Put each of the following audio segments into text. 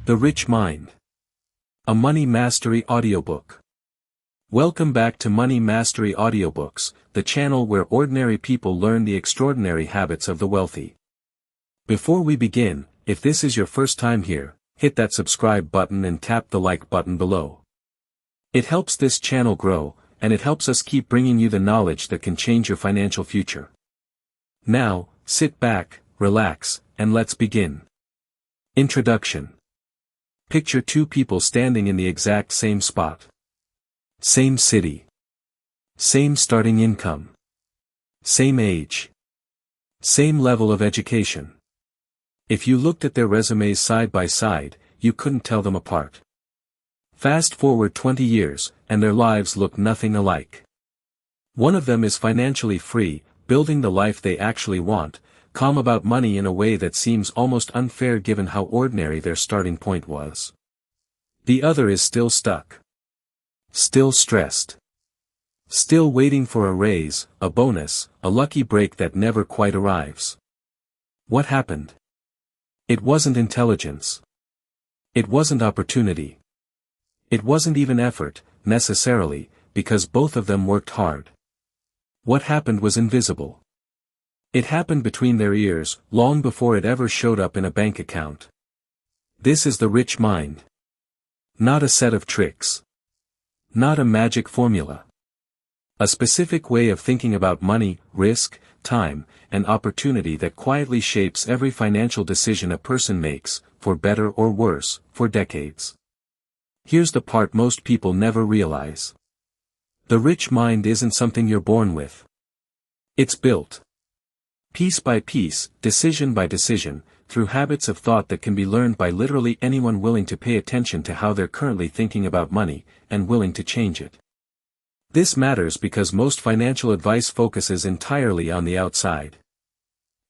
The Rich Mind. A Money Mastery Audiobook. Welcome back to Money Mastery Audiobooks, the channel where ordinary people learn the extraordinary habits of the wealthy. Before we begin, if this is your first time here, hit that subscribe button and tap the like button below. It helps this channel grow, and it helps us keep bringing you the knowledge that can change your financial future. Now, sit back, relax, and let's begin. Introduction. Picture two people standing in the exact same spot. Same city. Same starting income. Same age. Same level of education. If you looked at their resumes side by side, you couldn't tell them apart. Fast forward 20 years, and their lives look nothing alike. One of them is financially free, building the life they actually want, calm about money in a way that seems almost unfair given how ordinary their starting point was. The other is still stuck. Still stressed. Still waiting for a raise, a bonus, a lucky break that never quite arrives. What happened? It wasn't intelligence. It wasn't opportunity. It wasn't even effort, necessarily, because both of them worked hard. What happened was invisible. It happened between their ears, long before it ever showed up in a bank account. This is the rich mind. Not a set of tricks. Not a magic formula. A specific way of thinking about money, risk, time, and opportunity that quietly shapes every financial decision a person makes, for better or worse, for decades. Here's the part most people never realize. The rich mind isn't something you're born with. It's built. Piece by piece, decision by decision, through habits of thought that can be learned by literally anyone willing to pay attention to how they're currently thinking about money, and willing to change it. This matters because most financial advice focuses entirely on the outside.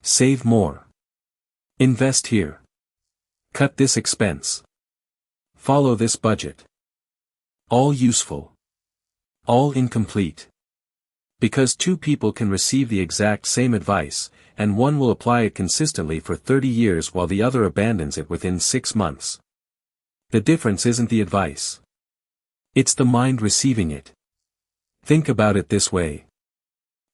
Save more. Invest here. Cut this expense. Follow this budget. All useful. All incomplete. Because two people can receive the exact same advice, and one will apply it consistently for 30 years while the other abandons it within 6 months. The difference isn't the advice. It's the mind receiving it. Think about it this way.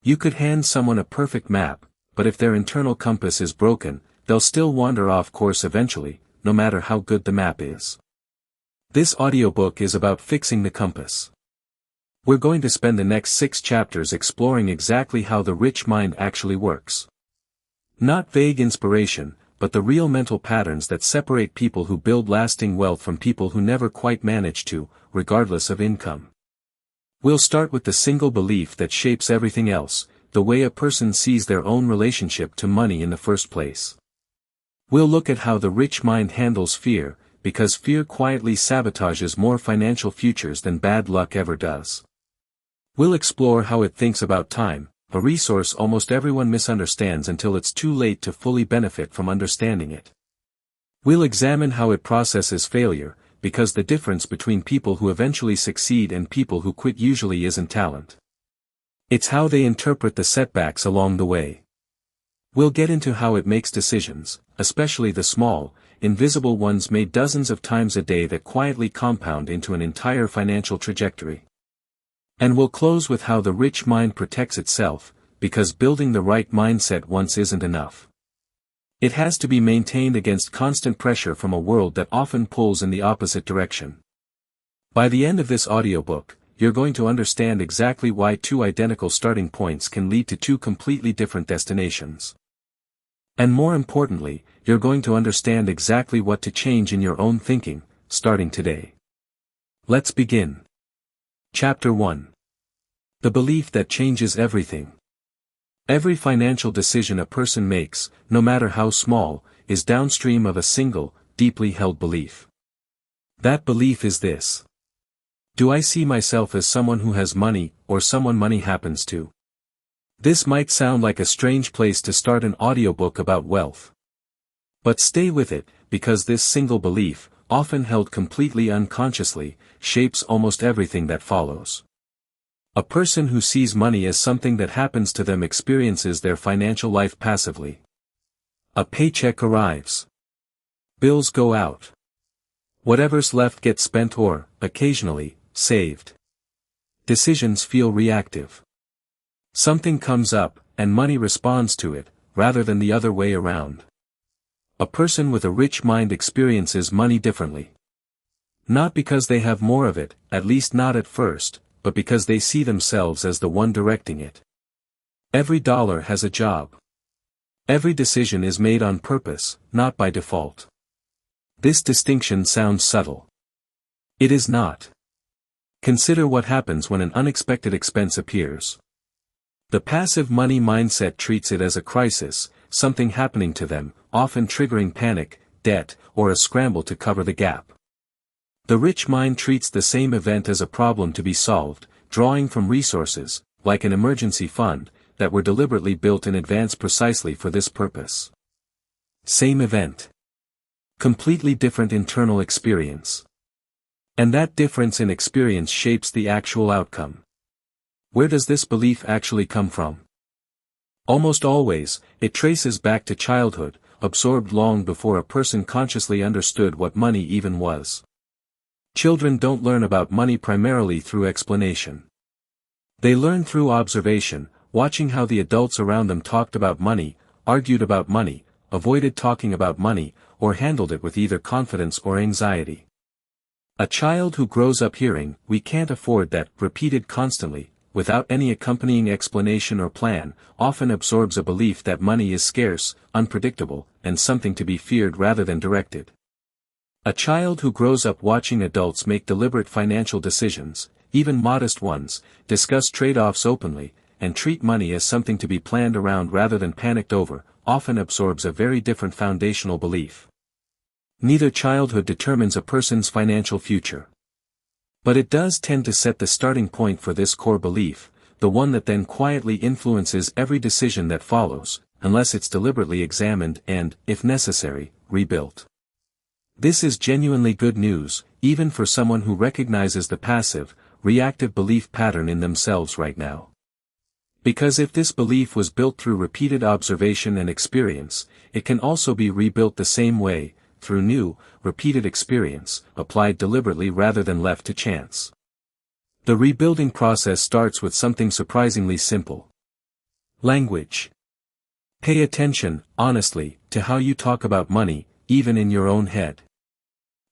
You could hand someone a perfect map, but if their internal compass is broken, they'll still wander off course eventually, no matter how good the map is. This audiobook is about fixing the compass. We're going to spend the next 6 chapters exploring exactly how the rich mind actually works. Not vague inspiration, but the real mental patterns that separate people who build lasting wealth from people who never quite manage to, regardless of income. We'll start with the single belief that shapes everything else, the way a person sees their own relationship to money in the first place. We'll look at how the rich mind handles fear, because fear quietly sabotages more financial futures than bad luck ever does. We'll explore how it thinks about time, a resource almost everyone misunderstands until it's too late to fully benefit from understanding it. We'll examine how it processes failure, because the difference between people who eventually succeed and people who quit usually isn't talent. It's how they interpret the setbacks along the way. We'll get into how it makes decisions, especially the small, invisible ones made dozens of times a day that quietly compound into an entire financial trajectory. And we'll close with how the rich mind protects itself, because building the right mindset once isn't enough. It has to be maintained against constant pressure from a world that often pulls in the opposite direction. By the end of this audiobook, you're going to understand exactly why two identical starting points can lead to two completely different destinations. And more importantly, you're going to understand exactly what to change in your own thinking, starting today. Let's begin. Chapter 1. The belief that changes everything. Every financial decision a person makes, no matter how small, is downstream of a single, deeply held belief. That belief is this. Do I see myself as someone who has money, or someone money happens to? This might sound like a strange place to start an audiobook about wealth. But stay with it, because this single belief, often held completely unconsciously, shapes almost everything that follows. A person who sees money as something that happens to them experiences their financial life passively. A paycheck arrives. Bills go out. Whatever's left gets spent or, occasionally, saved. Decisions feel reactive. Something comes up, and money responds to it, rather than the other way around. A person with a rich mind experiences money differently. Not because they have more of it, at least not at first, but because they see themselves as the one directing it. Every dollar has a job. Every decision is made on purpose, not by default. This distinction sounds subtle. It is not. Consider what happens when an unexpected expense appears. The passive money mindset treats it as a crisis, something happening to them, often triggering panic, debt, or a scramble to cover the gap. The rich mind treats the same event as a problem to be solved, drawing from resources, like an emergency fund, that were deliberately built in advance precisely for this purpose. Same event. Completely different internal experience. And that difference in experience shapes the actual outcome. Where does this belief actually come from? Almost always, it traces back to childhood, absorbed long before a person consciously understood what money even was. Children don't learn about money primarily through explanation. They learn through observation, watching how the adults around them talked about money, argued about money, avoided talking about money, or handled it with either confidence or anxiety. A child who grows up hearing, "We can't afford that," repeated constantly, without any accompanying explanation or plan, often absorbs a belief that money is scarce, unpredictable, and something to be feared rather than directed. A child who grows up watching adults make deliberate financial decisions, even modest ones, discuss trade-offs openly, and treat money as something to be planned around rather than panicked over, often absorbs a very different foundational belief. Neither childhood determines a person's financial future. But it does tend to set the starting point for this core belief, the one that then quietly influences every decision that follows, unless it's deliberately examined and, if necessary, rebuilt. This is genuinely good news, even for someone who recognizes the passive, reactive belief pattern in themselves right now. Because if this belief was built through repeated observation and experience, it can also be rebuilt the same way, through new, repeated experience, applied deliberately rather than left to chance. The rebuilding process starts with something surprisingly simple. Language. Pay attention, honestly, to how you talk about money, even in your own head.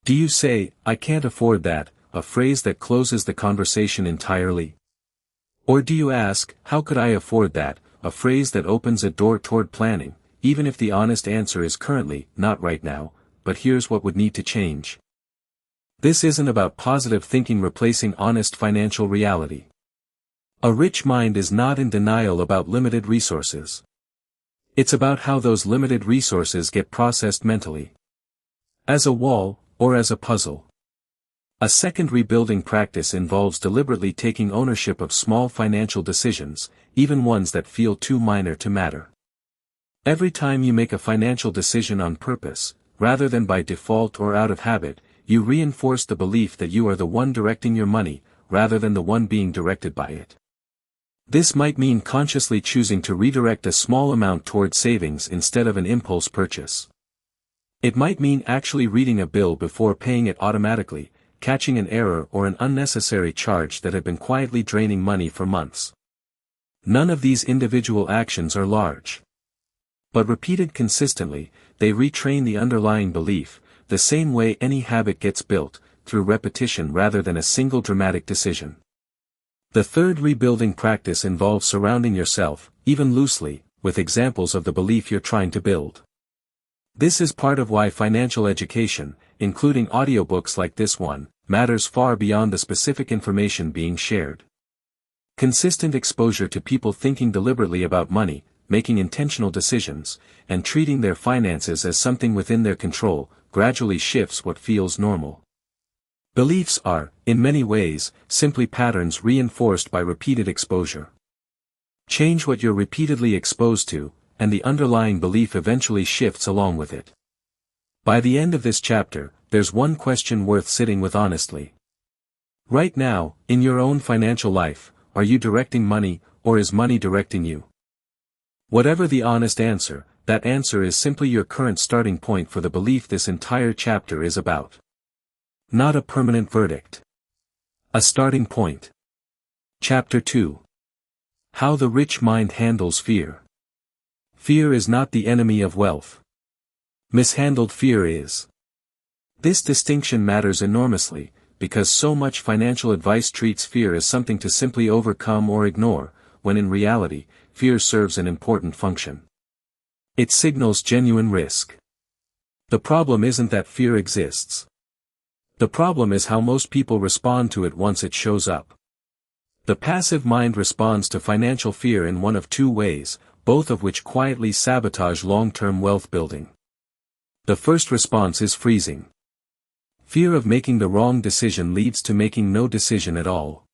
Do you say, "I can't afford that," a phrase that closes the conversation entirely? Or do you ask, "How could I afford that," a phrase that opens a door toward planning, even if the honest answer is currently, "Not right now, but here's what would need to change." This isn't about positive thinking replacing honest financial reality. A rich mind is not in denial about limited resources. It's about how those limited resources get processed mentally. As a wall, or as a puzzle. A second rebuilding practice involves deliberately taking ownership of small financial decisions, even ones that feel too minor to matter. Every time you make a financial decision on purpose, rather than by default or out of habit, you reinforce the belief that you are the one directing your money, rather than the one being directed by it. This might mean consciously choosing to redirect a small amount toward savings instead of an impulse purchase. It might mean actually reading a bill before paying it automatically, catching an error or an unnecessary charge that had been quietly draining money for months. None of these individual actions are large. But repeated consistently, they retrain the underlying belief, the same way any habit gets built, through repetition rather than a single dramatic decision. The third rebuilding practice involves surrounding yourself, even loosely, with examples of the belief you're trying to build. This is part of why financial education, including audiobooks like this one, matters far beyond the specific information being shared. Consistent exposure to people thinking deliberately about money, making intentional decisions, and treating their finances as something within their control, gradually shifts what feels normal. Beliefs are, in many ways, simply patterns reinforced by repeated exposure. Change what you're repeatedly exposed to, and the underlying belief eventually shifts along with it. By the end of this chapter, there's one question worth sitting with honestly. Right now, in your own financial life, are you directing money, or is money directing you? Whatever the honest answer, that answer is simply your current starting point for the belief this entire chapter is about. Not a permanent verdict. A starting point. Chapter 2. How the Rich Mind Handles Fear. Fear is not the enemy of wealth. Mishandled fear is. This distinction matters enormously, because so much financial advice treats fear as something to simply overcome or ignore, when in reality, fear serves an important function. It signals genuine risk. The problem isn't that fear exists. The problem is how most people respond to it once it shows up. The passive mind responds to financial fear in one of two ways, both of which quietly sabotage long-term wealth building. The first response is freezing. Fear of making the wrong decision leads to making no decision at all.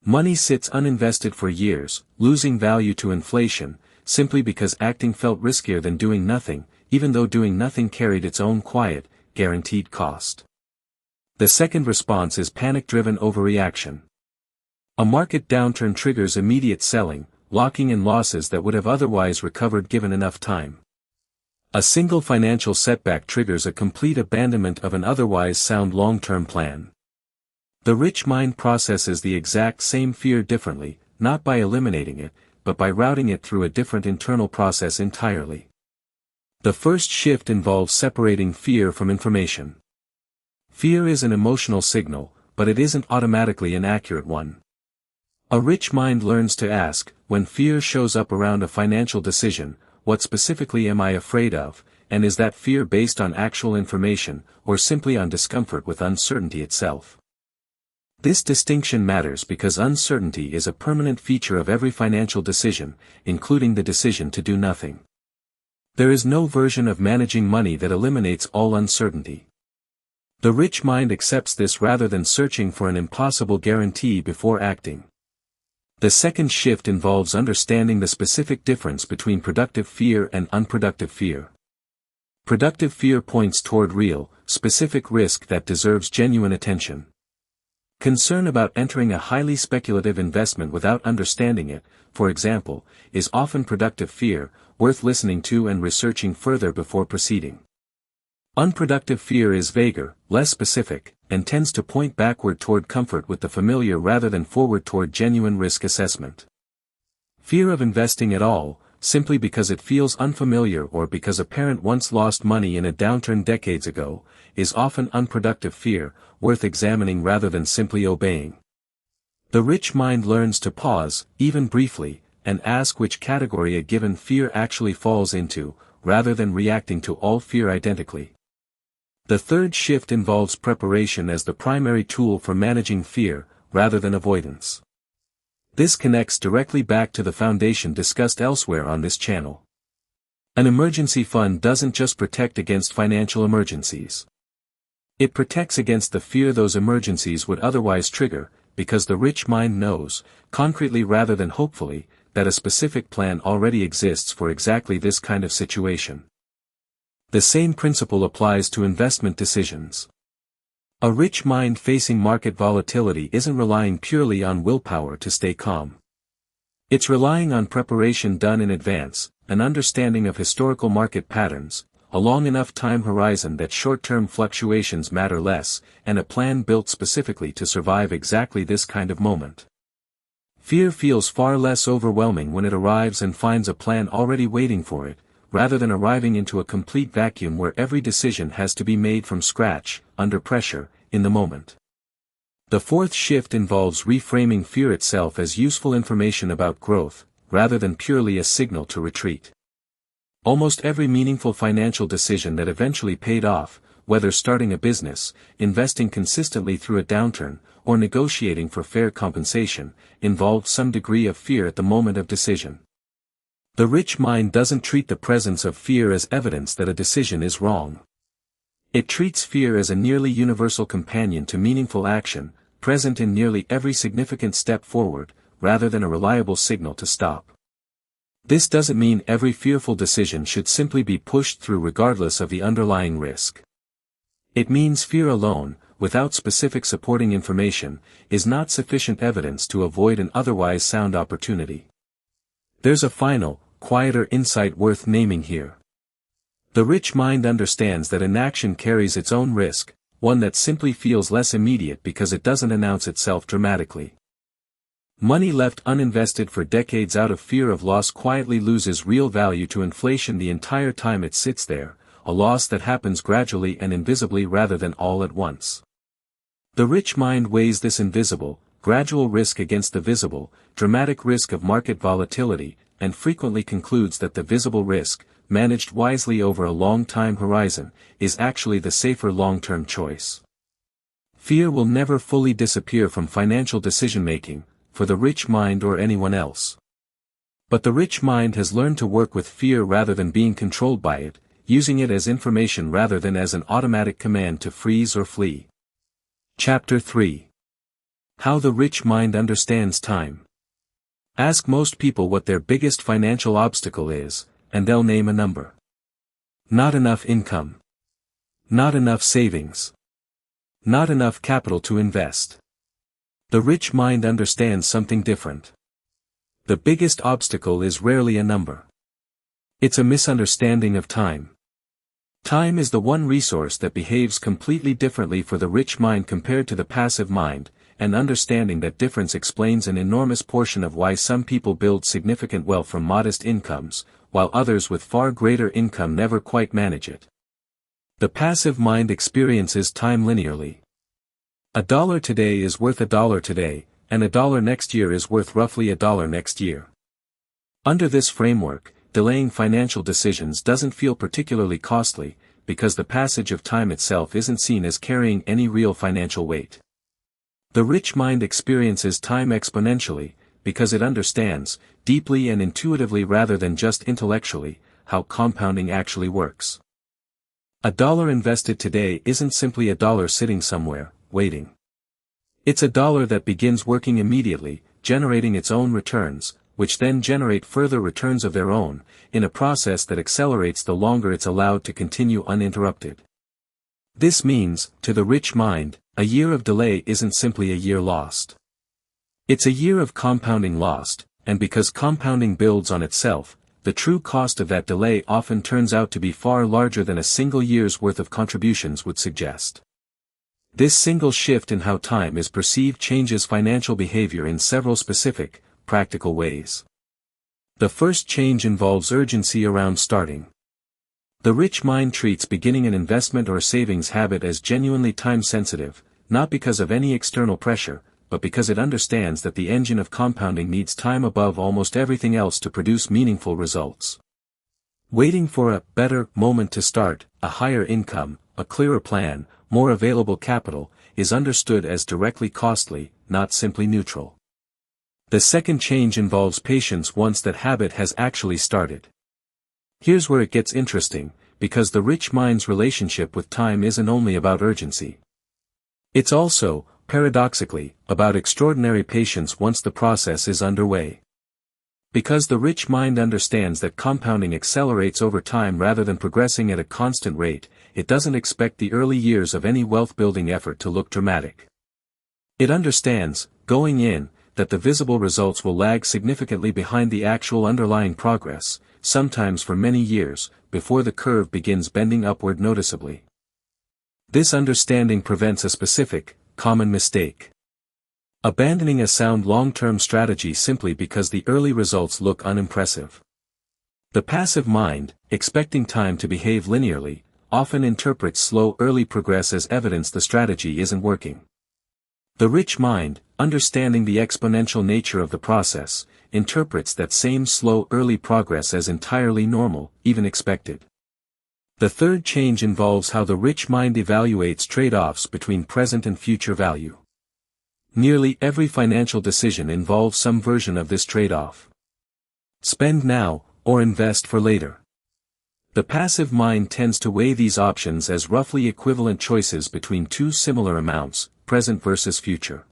Money sits uninvested for years, losing value to inflation, simply because acting felt riskier than doing nothing, even though doing nothing carried its own quiet, guaranteed cost. The second response is panic-driven overreaction. A market downturn triggers immediate selling, locking in losses that would have otherwise recovered given enough time. A single financial setback triggers a complete abandonment of an otherwise sound long-term plan. The rich mind processes the exact same fear differently, not by eliminating it, but by routing it through a different internal process entirely. The first shift involves separating fear from information. Fear is an emotional signal, but it isn't automatically an accurate one. A rich mind learns to ask, when fear shows up around a financial decision, what specifically am I afraid of, and is that fear based on actual information, or simply on discomfort with uncertainty itself? This distinction matters because uncertainty is a permanent feature of every financial decision, including the decision to do nothing. There is no version of managing money that eliminates all uncertainty. The rich mind accepts this rather than searching for an impossible guarantee before acting. The second shift involves understanding the specific difference between productive fear and unproductive fear. Productive fear points toward real, specific risk that deserves genuine attention. Concern about entering a highly speculative investment without understanding it, for example, is often productive fear, worth listening to and researching further before proceeding. Unproductive fear is vaguer, less specific, and tends to point backward toward comfort with the familiar rather than forward toward genuine risk assessment. Fear of investing at all, simply because it feels unfamiliar or because a parent once lost money in a downturn decades ago, is often unproductive fear, worth examining rather than simply obeying. The rich mind learns to pause, even briefly, and ask which category a given fear actually falls into, rather than reacting to all fear identically. The third shift involves preparation as the primary tool for managing fear, rather than avoidance. This connects directly back to the foundation discussed elsewhere on this channel. An emergency fund doesn't just protect against financial emergencies. It protects against the fear those emergencies would otherwise trigger, because the rich mind knows, concretely rather than hopefully, that a specific plan already exists for exactly this kind of situation. The same principle applies to investment decisions. A rich mind facing market volatility isn't relying purely on willpower to stay calm. It's relying on preparation done in advance, an understanding of historical market patterns, a long enough time horizon that short-term fluctuations matter less, and a plan built specifically to survive exactly this kind of moment. Fear feels far less overwhelming when it arrives and finds a plan already waiting for it, rather than arriving into a complete vacuum where every decision has to be made from scratch, under pressure, in the moment. The fourth shift involves reframing fear itself as useful information about growth, rather than purely a signal to retreat. Almost every meaningful financial decision that eventually paid off, whether starting a business, investing consistently through a downturn, or negotiating for fair compensation, involved some degree of fear at the moment of decision. The rich mind doesn't treat the presence of fear as evidence that a decision is wrong. It treats fear as a nearly universal companion to meaningful action, present in nearly every significant step forward, rather than a reliable signal to stop. This doesn't mean every fearful decision should simply be pushed through regardless of the underlying risk. It means fear alone, without specific supporting information, is not sufficient evidence to avoid an otherwise sound opportunity. There's a final, quieter insight worth naming here. The rich mind understands that inaction carries its own risk, one that simply feels less immediate because it doesn't announce itself dramatically. Money left uninvested for decades out of fear of loss quietly loses real value to inflation the entire time it sits there, a loss that happens gradually and invisibly rather than all at once. The rich mind weighs this invisible, gradual risk against the visible, dramatic risk of market volatility, and frequently concludes that the visible risk, managed wisely over a long time horizon, is actually the safer long-term choice. Fear will never fully disappear from financial decision-making, for the rich mind or anyone else. But the rich mind has learned to work with fear rather than being controlled by it, using it as information rather than as an automatic command to freeze or flee. Chapter 3. How the Rich Mind Understands Time. Ask most people what their biggest financial obstacle is, and they'll name a number. Not enough income. Not enough savings. Not enough capital to invest. The rich mind understands something different. The biggest obstacle is rarely a number. It's a misunderstanding of time. Time is the one resource that behaves completely differently for the rich mind compared to the passive mind, and understanding that difference explains an enormous portion of why some people build significant wealth from modest incomes, while others with far greater income never quite manage it. The passive mind experiences time linearly. $1 today is worth $1 today, and $1 next year is worth roughly $1 next year. Under this framework, delaying financial decisions doesn't feel particularly costly, because the passage of time itself isn't seen as carrying any real financial weight. The rich mind experiences time exponentially, because it understands, deeply and intuitively rather than just intellectually, how compounding actually works. $1 invested today isn't simply $1 sitting somewhere, waiting. It's $1 that begins working immediately, generating its own returns, which then generate further returns of their own, in a process that accelerates the longer it's allowed to continue uninterrupted. This means, to the rich mind, a year of delay isn't simply a year lost. It's a year of compounding lost, and because compounding builds on itself, the true cost of that delay often turns out to be far larger than a single year's worth of contributions would suggest. This single shift in how time is perceived changes financial behavior in several specific, practical ways. The first change involves urgency around starting. The rich mind treats beginning an investment or savings habit as genuinely time-sensitive, not because of any external pressure, but because it understands that the engine of compounding needs time above almost everything else to produce meaningful results. Waiting for a better moment to start, a higher income, a clearer plan, more available capital, is understood as directly costly, not simply neutral. The second change involves patience once that habit has actually started. Here's where it gets interesting, because the rich mind's relationship with time isn't only about urgency. It's also, paradoxically, about extraordinary patience once the process is underway. Because the rich mind understands that compounding accelerates over time rather than progressing at a constant rate, it doesn't expect the early years of any wealth-building effort to look dramatic. It understands, going in, that the visible results will lag significantly behind the actual underlying progress, sometimes for many years, before the curve begins bending upward noticeably. This understanding prevents a specific, common mistake. Abandoning a sound long-term strategy simply because the early results look unimpressive. The passive mind, expecting time to behave linearly, often interprets slow early progress as evidence the strategy isn't working. The rich mind, understanding the exponential nature of the process, interprets that same slow early progress as entirely normal, even expected. The third change involves how the rich mind evaluates trade-offs between present and future value. Nearly every financial decision involves some version of this trade-off. Spend now, or invest for later. The passive mind tends to weigh these options as roughly equivalent choices between two similar amounts, present versus future.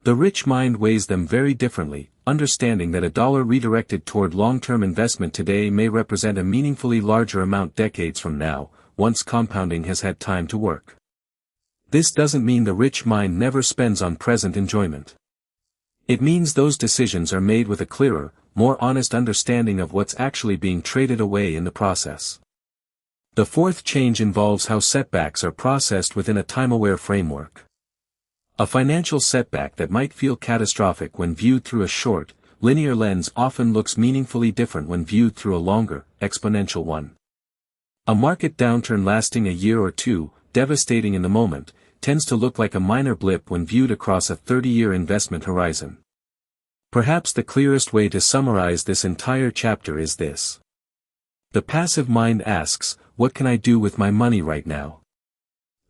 The rich mind weighs them very differently, understanding that $1 redirected toward long-term investment today may represent a meaningfully larger amount decades from now, once compounding has had time to work. This doesn't mean the rich mind never spends on present enjoyment. It means those decisions are made with a clearer, more honest understanding of what's actually being traded away in the process. The fourth change involves how setbacks are processed within a time-aware framework. A financial setback that might feel catastrophic when viewed through a short, linear lens often looks meaningfully different when viewed through a longer, exponential one. A market downturn lasting a year or two, devastating in the moment, tends to look like a minor blip when viewed across a 30-year investment horizon. Perhaps the clearest way to summarize this entire chapter is this. The passive mind asks, what can I do with my money right now?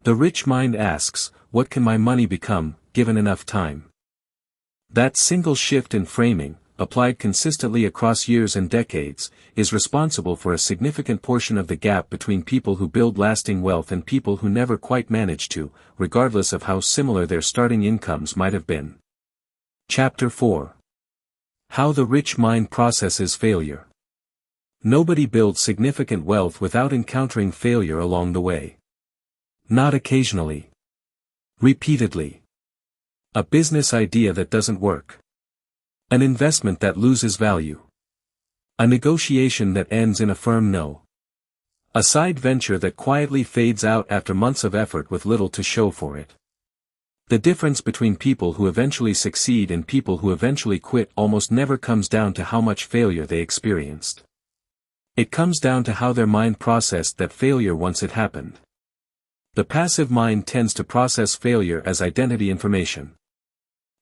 The rich mind asks, what can my money become, given enough time? That single shift in framing, applied consistently across years and decades, is responsible for a significant portion of the gap between people who build lasting wealth and people who never quite manage to, regardless of how similar their starting incomes might have been. Chapter 4. How the rich mind processes failure. Nobody builds significant wealth without encountering failure along the way. Not occasionally. Repeatedly. A business idea that doesn't work. An investment that loses value. A negotiation that ends in a firm no. A side venture that quietly fades out after months of effort with little to show for it. The difference between people who eventually succeed and people who eventually quit almost never comes down to how much failure they experienced. It comes down to how their mind processed that failure once it happened. The passive mind tends to process failure as identity information.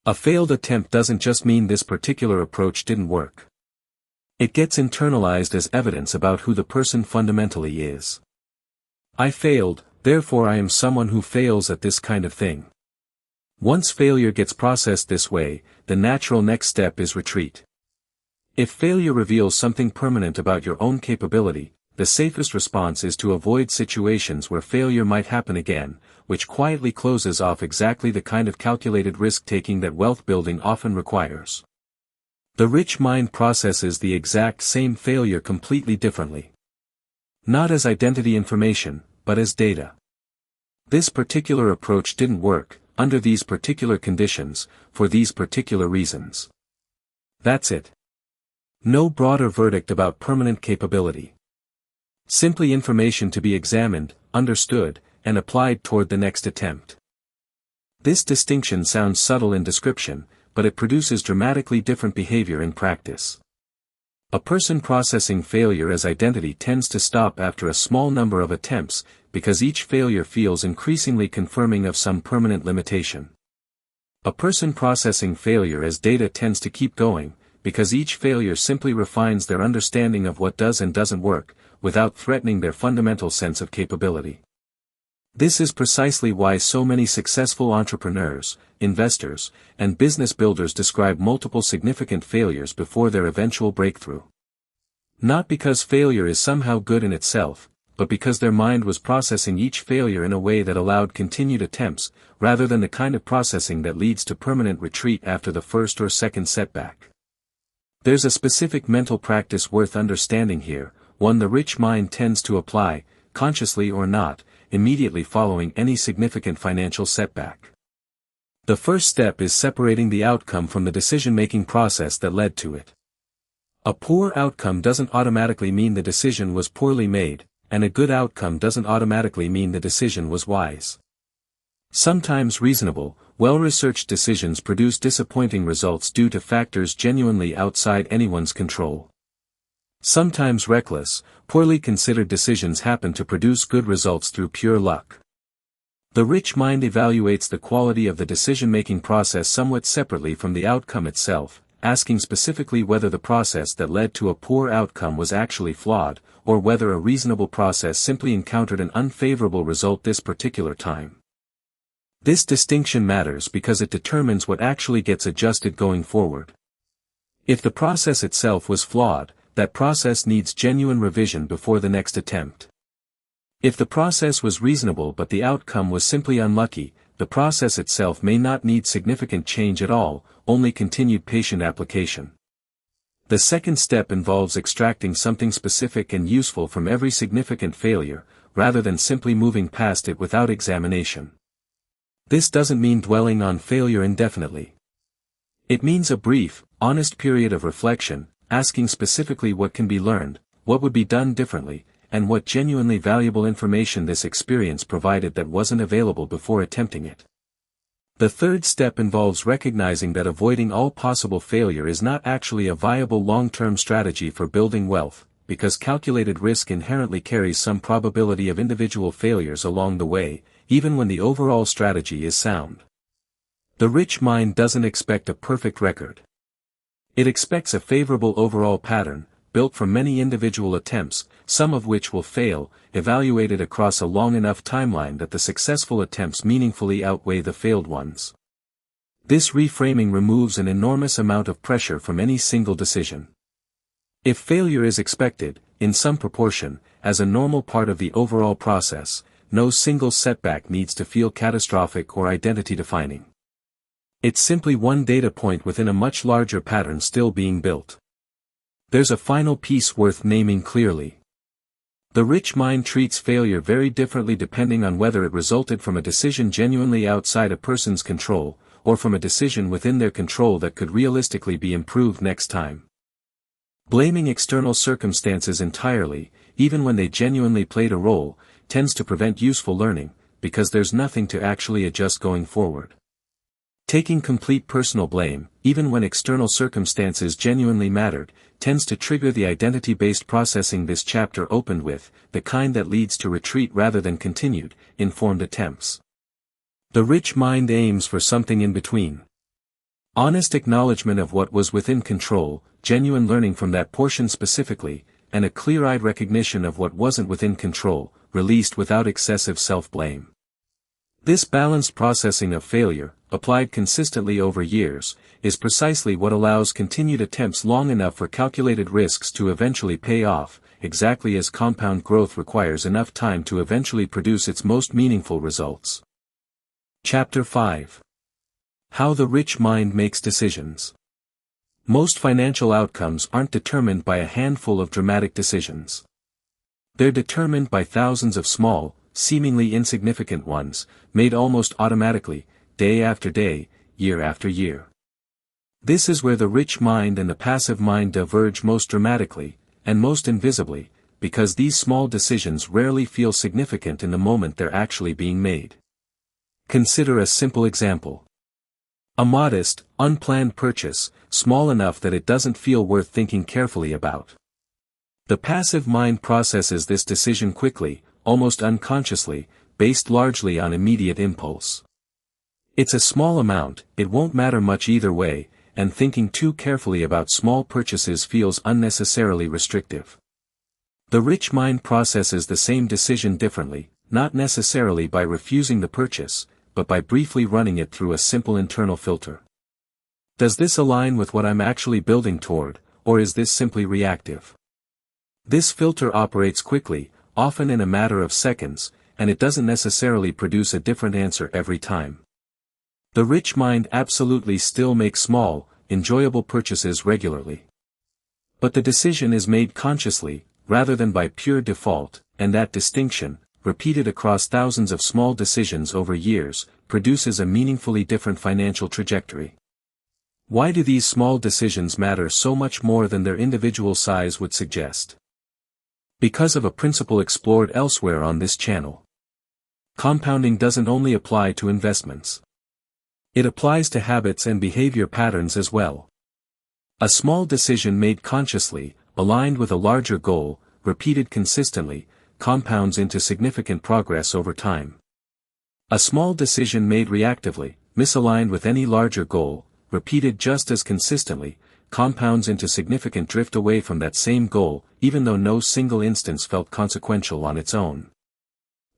A failed attempt doesn't just mean this particular approach didn't work. It gets internalized as evidence about who the person fundamentally is. I failed, therefore I am someone who fails at this kind of thing. Once failure gets processed this way, the natural next step is retreat. If failure reveals something permanent about your own capability, the safest response is to avoid situations where failure might happen again, which quietly closes off exactly the kind of calculated risk-taking that wealth building often requires. The rich mind processes the exact same failure completely differently. Not as identity information, but as data. This particular approach didn't work, under these particular conditions, for these particular reasons. That's it. No broader verdict about permanent capability. Simply information to be examined, understood, and applied toward the next attempt. This distinction sounds subtle in description, but it produces dramatically different behavior in practice. A person processing failure as identity tends to stop after a small number of attempts, because each failure feels increasingly confirming of some permanent limitation. A person processing failure as data tends to keep going, because each failure simply refines their understanding of what does and doesn't work, without threatening their fundamental sense of capability. This is precisely why so many successful entrepreneurs, investors, and business builders describe multiple significant failures before their eventual breakthrough. Not because failure is somehow good in itself, but because their mind was processing each failure in a way that allowed continued attempts, rather than the kind of processing that leads to permanent retreat after the first or second setback. There's a specific mental practice worth understanding here, one the rich mind tends to apply, consciously or not, immediately following any significant financial setback. The first step is separating the outcome from the decision-making process that led to it. A poor outcome doesn't automatically mean the decision was poorly made, and a good outcome doesn't automatically mean the decision was wise. Sometimes reasonable, well-researched decisions produce disappointing results due to factors genuinely outside anyone's control. Sometimes reckless, poorly considered decisions happen to produce good results through pure luck. The rich mind evaluates the quality of the decision-making process somewhat separately from the outcome itself, asking specifically whether the process that led to a poor outcome was actually flawed, or whether a reasonable process simply encountered an unfavorable result this particular time. This distinction matters because it determines what actually gets adjusted going forward. If the process itself was flawed, that process needs genuine revision before the next attempt. If the process was reasonable but the outcome was simply unlucky, the process itself may not need significant change at all, only continued patient application. The second step involves extracting something specific and useful from every significant failure, rather than simply moving past it without examination. This doesn't mean dwelling on failure indefinitely. It means a brief, honest period of reflection, asking specifically what can be learned, what would be done differently, and what genuinely valuable information this experience provided that wasn't available before attempting it. The third step involves recognizing that avoiding all possible failure is not actually a viable long-term strategy for building wealth, because calculated risk inherently carries some probability of individual failures along the way, even when the overall strategy is sound. The rich mind doesn't expect a perfect record. It expects a favorable overall pattern, built from many individual attempts, some of which will fail, evaluated across a long enough timeline that the successful attempts meaningfully outweigh the failed ones. This reframing removes an enormous amount of pressure from any single decision. If failure is expected, in some proportion, as a normal part of the overall process, no single setback needs to feel catastrophic or identity-defining. It's simply one data point within a much larger pattern still being built. There's a final piece worth naming clearly. The rich mind treats failure very differently depending on whether it resulted from a decision genuinely outside a person's control, or from a decision within their control that could realistically be improved next time. Blaming external circumstances entirely, even when they genuinely played a role, tends to prevent useful learning, because there's nothing to actually adjust going forward. Taking complete personal blame, even when external circumstances genuinely mattered, tends to trigger the identity-based processing this chapter opened with, the kind that leads to retreat rather than continued, informed attempts. The rich mind aims for something in between. Honest acknowledgement of what was within control, genuine learning from that portion specifically, and a clear-eyed recognition of what wasn't within control, released without excessive self-blame. This balanced processing of failure, applied consistently over years, is precisely what allows continued attempts long enough for calculated risks to eventually pay off, exactly as compound growth requires enough time to eventually produce its most meaningful results. Chapter 5. How the Rich Mind Makes Decisions. Most financial outcomes aren't determined by a handful of dramatic decisions. They're determined by thousands of small, seemingly insignificant ones, made almost automatically, day after day, year after year. This is where the rich mind and the passive mind diverge most dramatically, and most invisibly, because these small decisions rarely feel significant in the moment they're actually being made. Consider a simple example. A modest, unplanned purchase, small enough that it doesn't feel worth thinking carefully about. The passive mind processes this decision quickly, almost unconsciously, based largely on immediate impulse. It's a small amount, it won't matter much either way, and thinking too carefully about small purchases feels unnecessarily restrictive. The rich mind processes the same decision differently, not necessarily by refusing the purchase, but by briefly running it through a simple internal filter. Does this align with what I'm actually building toward, or is this simply reactive? This filter operates quickly, often in a matter of seconds, and it doesn't necessarily produce a different answer every time. The rich mind absolutely still makes small, enjoyable purchases regularly. But the decision is made consciously, rather than by pure default, and that distinction, repeated across thousands of small decisions over years, produces a meaningfully different financial trajectory. Why do these small decisions matter so much more than their individual size would suggest? Because of a principle explored elsewhere on this channel. Compounding doesn't only apply to investments. It applies to habits and behavior patterns as well. A small decision made consciously, aligned with a larger goal, repeated consistently, compounds into significant progress over time. A small decision made reactively, misaligned with any larger goal, repeated just as consistently, compounds into significant drift away from that same goal, even though no single instance felt consequential on its own.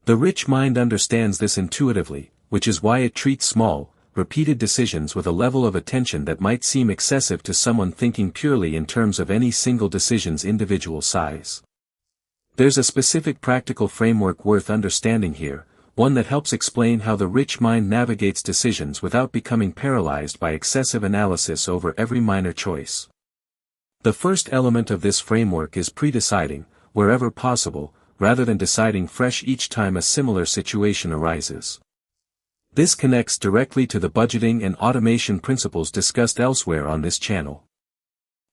The rich mind understands this intuitively, which is why it treats small, repeated decisions with a level of attention that might seem excessive to someone thinking purely in terms of any single decision's individual size. There's a specific practical framework worth understanding here, one that helps explain how the rich mind navigates decisions without becoming paralyzed by excessive analysis over every minor choice. The first element of this framework is pre-deciding, wherever possible, rather than deciding fresh each time a similar situation arises. This connects directly to the budgeting and automation principles discussed elsewhere on this channel.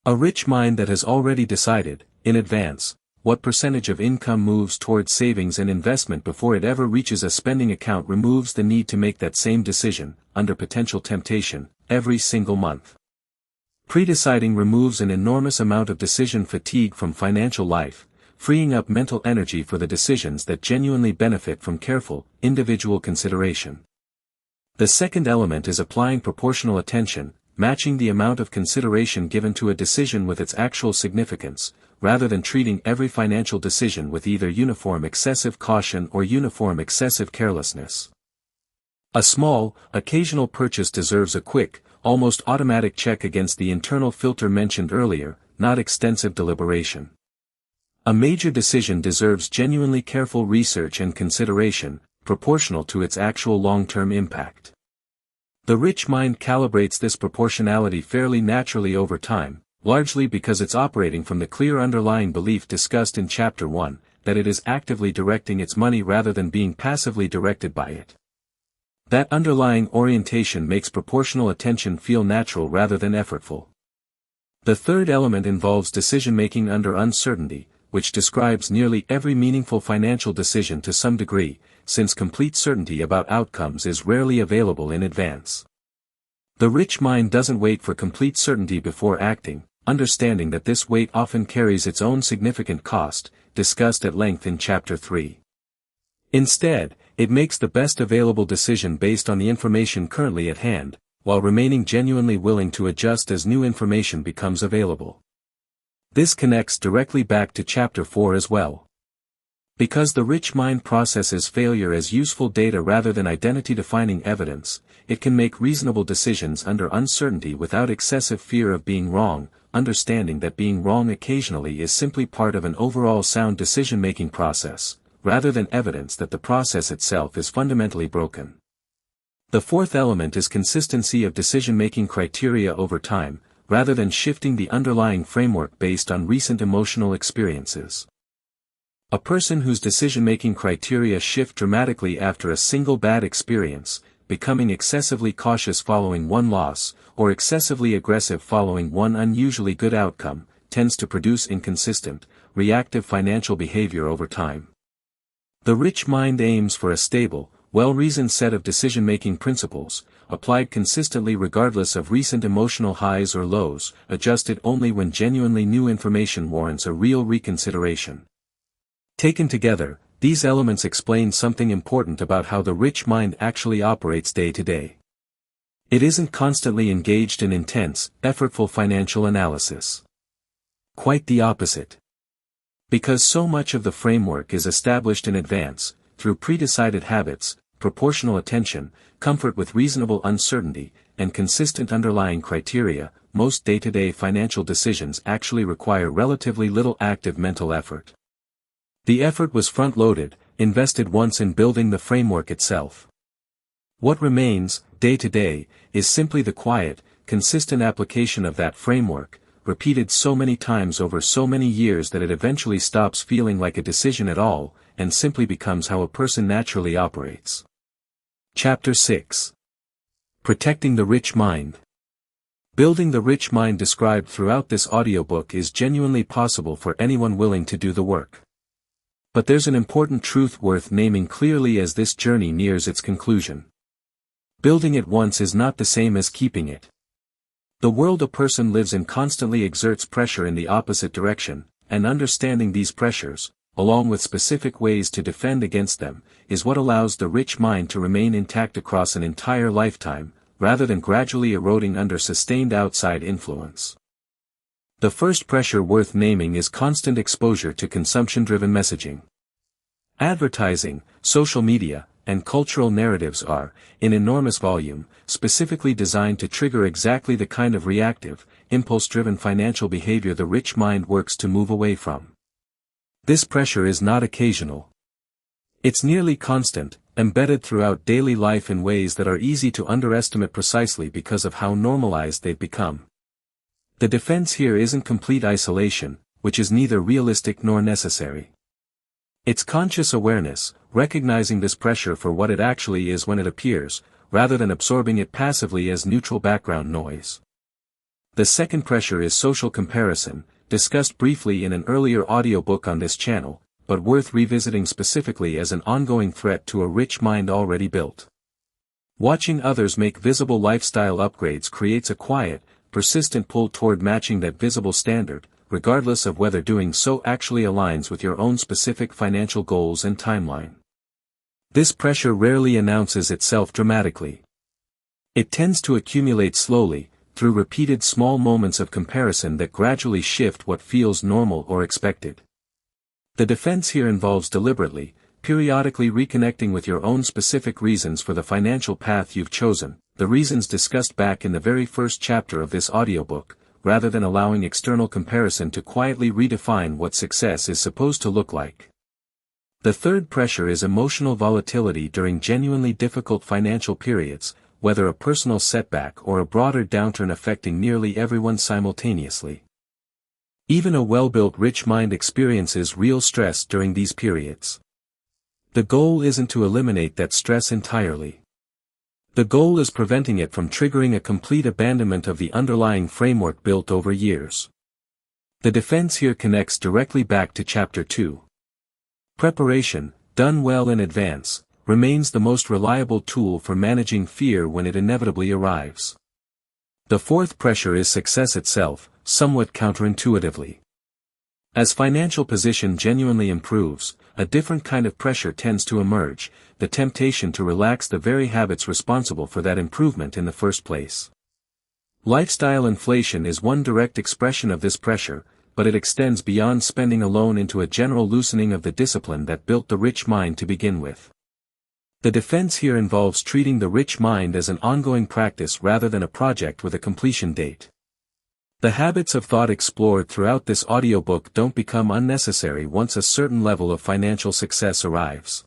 A rich mind that has already decided, in advance, what percentage of income moves towards savings and investment before it ever reaches a spending account removes the need to make that same decision, under potential temptation, every single month. Pre-deciding removes an enormous amount of decision fatigue from financial life, freeing up mental energy for the decisions that genuinely benefit from careful, individual consideration. The second element is applying proportional attention, matching the amount of consideration given to a decision with its actual significance, rather than treating every financial decision with either uniform excessive caution or uniform excessive carelessness. A small, occasional purchase deserves a quick, almost automatic check against the internal filter mentioned earlier, not extensive deliberation. A major decision deserves genuinely careful research and consideration, proportional to its actual long-term impact. The rich mind calibrates this proportionality fairly naturally over time, largely because it's operating from the clear underlying belief discussed in Chapter 1, that it is actively directing its money rather than being passively directed by it. That underlying orientation makes proportional attention feel natural rather than effortful. The third element involves decision-making under uncertainty, which describes nearly every meaningful financial decision to some degree, since complete certainty about outcomes is rarely available in advance. The rich mind doesn't wait for complete certainty before acting, understanding that this wait often carries its own significant cost, discussed at length in Chapter 3. Instead, it makes the best available decision based on the information currently at hand, while remaining genuinely willing to adjust as new information becomes available. This connects directly back to Chapter 4 as well. Because the rich mind processes failure as useful data rather than identity-defining evidence, it can make reasonable decisions under uncertainty without excessive fear of being wrong, understanding that being wrong occasionally is simply part of an overall sound decision-making process, rather than evidence that the process itself is fundamentally broken. The fourth element is consistency of decision-making criteria over time, rather than shifting the underlying framework based on recent emotional experiences. A person whose decision-making criteria shift dramatically after a single bad experience, becoming excessively cautious following one loss, or excessively aggressive following one unusually good outcome, tends to produce inconsistent, reactive financial behavior over time. The rich mind aims for a stable, well-reasoned set of decision-making principles, applied consistently regardless of recent emotional highs or lows, adjusted only when genuinely new information warrants a real reconsideration. Taken together, these elements explain something important about how the rich mind actually operates day to day. It isn't constantly engaged in intense, effortful financial analysis. Quite the opposite. Because so much of the framework is established in advance, through pre-decided habits, proportional attention, comfort with reasonable uncertainty, and consistent underlying criteria, most day-to-day financial decisions actually require relatively little active mental effort. The effort was front-loaded, invested once in building the framework itself. What remains, day to day, is simply the quiet, consistent application of that framework, repeated so many times over so many years that it eventually stops feeling like a decision at all, and simply becomes how a person naturally operates. Chapter 6. Protecting the Rich Mind. Building the rich mind described throughout this audiobook is genuinely possible for anyone willing to do the work. But there's an important truth worth naming clearly as this journey nears its conclusion. Building it once is not the same as keeping it. The world a person lives in constantly exerts pressure in the opposite direction, and understanding these pressures, along with specific ways to defend against them, is what allows the rich mind to remain intact across an entire lifetime, rather than gradually eroding under sustained outside influence. The first pressure worth naming is constant exposure to consumption-driven messaging. Advertising, social media, and cultural narratives are, in enormous volume, specifically designed to trigger exactly the kind of reactive, impulse-driven financial behavior the rich mind works to move away from. This pressure is not occasional. It's nearly constant, embedded throughout daily life in ways that are easy to underestimate precisely because of how normalized they've become. The defense here isn't complete isolation, which is neither realistic nor necessary. It's conscious awareness, recognizing this pressure for what it actually is when it appears, rather than absorbing it passively as neutral background noise. The second pressure is social comparison, discussed briefly in an earlier audiobook on this channel, but worth revisiting specifically as an ongoing threat to a rich mind already built. Watching others make visible lifestyle upgrades creates a quiet, persistent pull toward matching that visible standard, regardless of whether doing so actually aligns with your own specific financial goals and timeline. This pressure rarely announces itself dramatically. It tends to accumulate slowly, through repeated small moments of comparison that gradually shift what feels normal or expected. The defense here involves deliberately, periodically reconnecting with your own specific reasons for the financial path you've chosen, the reasons discussed back in the very first chapter of this audiobook, rather than allowing external comparison to quietly redefine what success is supposed to look like. The third pressure is emotional volatility during genuinely difficult financial periods, whether a personal setback or a broader downturn affecting nearly everyone simultaneously. Even a well-built rich mind experiences real stress during these periods. The goal isn't to eliminate that stress entirely. The goal is preventing it from triggering a complete abandonment of the underlying framework built over years. The defense here connects directly back to Chapter 2. Preparation, done well in advance, remains the most reliable tool for managing fear when it inevitably arrives. The fourth pressure is success itself, somewhat counterintuitively. As financial position genuinely improves, a different kind of pressure tends to emerge, the temptation to relax the very habits responsible for that improvement in the first place. Lifestyle inflation is one direct expression of this pressure, but it extends beyond spending alone into a general loosening of the discipline that built the rich mind to begin with. The defense here involves treating the rich mind as an ongoing practice rather than a project with a completion date. The habits of thought explored throughout this audiobook don't become unnecessary once a certain level of financial success arrives.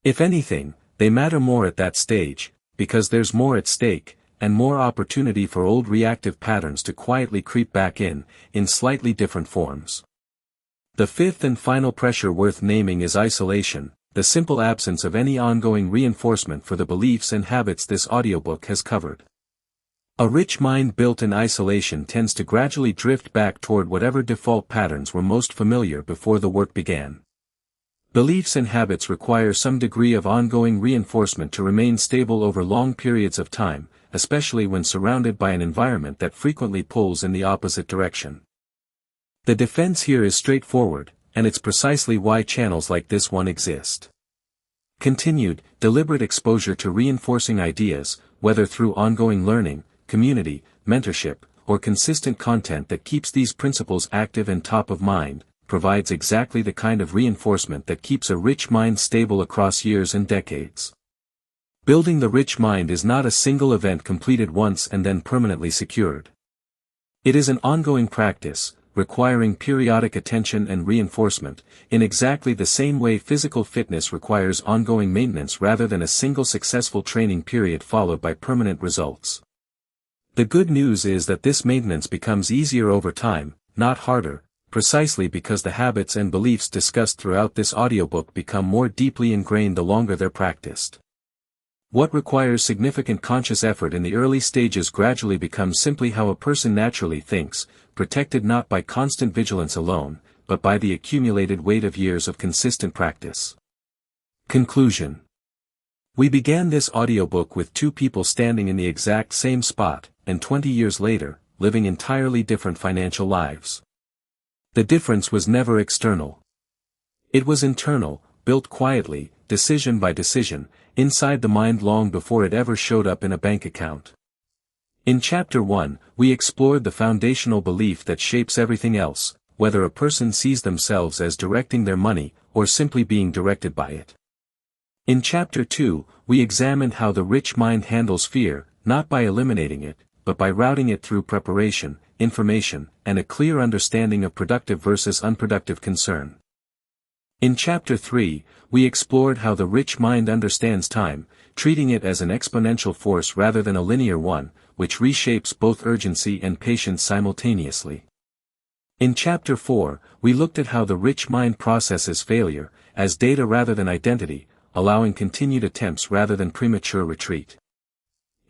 If anything, they matter more at that stage, because there's more at stake, and more opportunity for old reactive patterns to quietly creep back in slightly different forms. The fifth and final pressure worth naming is isolation, the simple absence of any ongoing reinforcement for the beliefs and habits this audiobook has covered. A rich mind built in isolation tends to gradually drift back toward whatever default patterns were most familiar before the work began. Beliefs and habits require some degree of ongoing reinforcement to remain stable over long periods of time, especially when surrounded by an environment that frequently pulls in the opposite direction. The defense here is straightforward, and it's precisely why channels like this one exist. Continued, deliberate exposure to reinforcing ideas, whether through ongoing learning, community, mentorship, or consistent content that keeps these principles active and top of mind, provides exactly the kind of reinforcement that keeps a rich mind stable across years and decades. Building the rich mind is not a single event completed once and then permanently secured. It is an ongoing practice, requiring periodic attention and reinforcement, in exactly the same way physical fitness requires ongoing maintenance rather than a single successful training period followed by permanent results. The good news is that this maintenance becomes easier over time, not harder, precisely because the habits and beliefs discussed throughout this audiobook become more deeply ingrained the longer they're practiced. What requires significant conscious effort in the early stages gradually becomes simply how a person naturally thinks, protected not by constant vigilance alone, but by the accumulated weight of years of consistent practice. Conclusion. We began this audiobook with two people standing in the exact same spot, and 20 years later, living entirely different financial lives. The difference was never external. It was internal, built quietly, decision by decision, inside the mind long before it ever showed up in a bank account. In Chapter 1, we explored the foundational belief that shapes everything else, whether a person sees themselves as directing their money, or simply being directed by it. In Chapter 2, we examined how the rich mind handles fear, not by eliminating it, but by routing it through preparation, information, and a clear understanding of productive versus unproductive concern. In Chapter 3, we explored how the rich mind understands time, treating it as an exponential force rather than a linear one, which reshapes both urgency and patience simultaneously. In Chapter 4, we looked at how the rich mind processes failure, as data rather than identity, allowing continued attempts rather than premature retreat.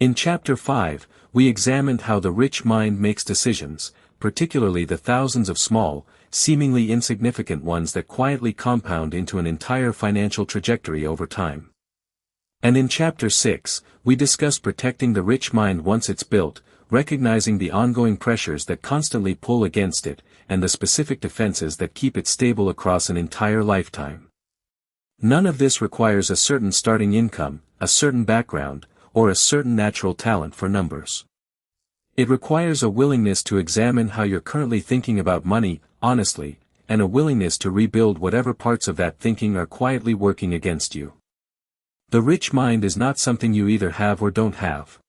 In Chapter 5, we examined how the rich mind makes decisions, particularly the thousands of small, seemingly insignificant ones that quietly compound into an entire financial trajectory over time. And in Chapter 6, we discuss protecting the rich mind once it's built, recognizing the ongoing pressures that constantly pull against it, and the specific defenses that keep it stable across an entire lifetime. None of this requires a certain starting income, a certain background, or a certain natural talent for numbers. It requires a willingness to examine how you're currently thinking about money, honestly, and a willingness to rebuild whatever parts of that thinking are quietly working against you. The rich mind is not something you either have or don't have.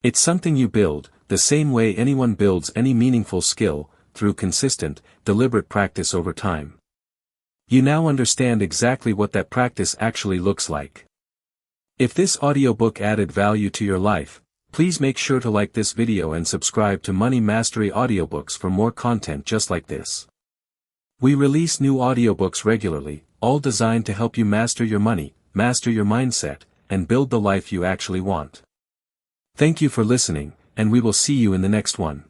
It's something you build, the same way anyone builds any meaningful skill, through consistent, deliberate practice over time. You now understand exactly what that practice actually looks like. If this audiobook added value to your life, please make sure to like this video and subscribe to Money Mastery Audiobooks for more content just like this. We release new audiobooks regularly, all designed to help you master your money, master your mindset, and build the life you actually want. Thank you for listening, and we will see you in the next one.